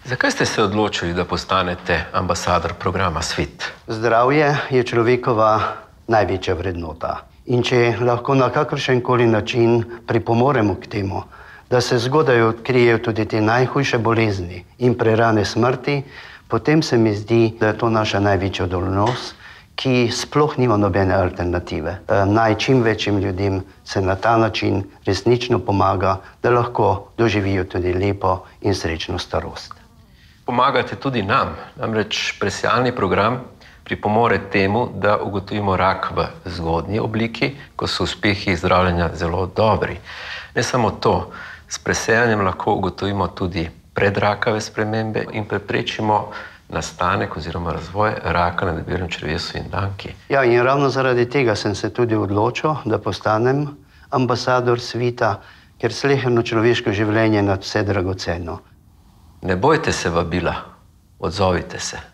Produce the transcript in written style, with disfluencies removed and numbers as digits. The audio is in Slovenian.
Zakaj ste se odločili, da postanete ambasador programa Svit? Zdravje je človekova največja vrednota. In če lahko na kakršenkoli način pripomoremo k temu, da se zgodaj odkrijejo tudi te najhujše bolezni in prerane smrti, potem se mi zdi, da je to naša največja dolžnost, ki sploh nima nobene alternative. Naj čim večjim ljudem se na ta način resnično pomaga, da lahko doživijo tudi lepo in srečno starost. Pomagate tudi nam, namreč presejalni program pripomore temu, da ugotovimo rak v zgodnji obliki, ko so uspehi zdravljenja zelo dobri. Ne samo to, s presejanjem lahko ugotovimo tudi predrakave spremembe in preprečimo nastanek oziroma razvoj raka na debelem črevesu in danki. Ja, in ravno zaradi tega sem se tudi odločil, da postanem ambasador Svita, ker sleherno človeško življenje je nad vse dragoceno. Ne bojte se vabila, odzovite se.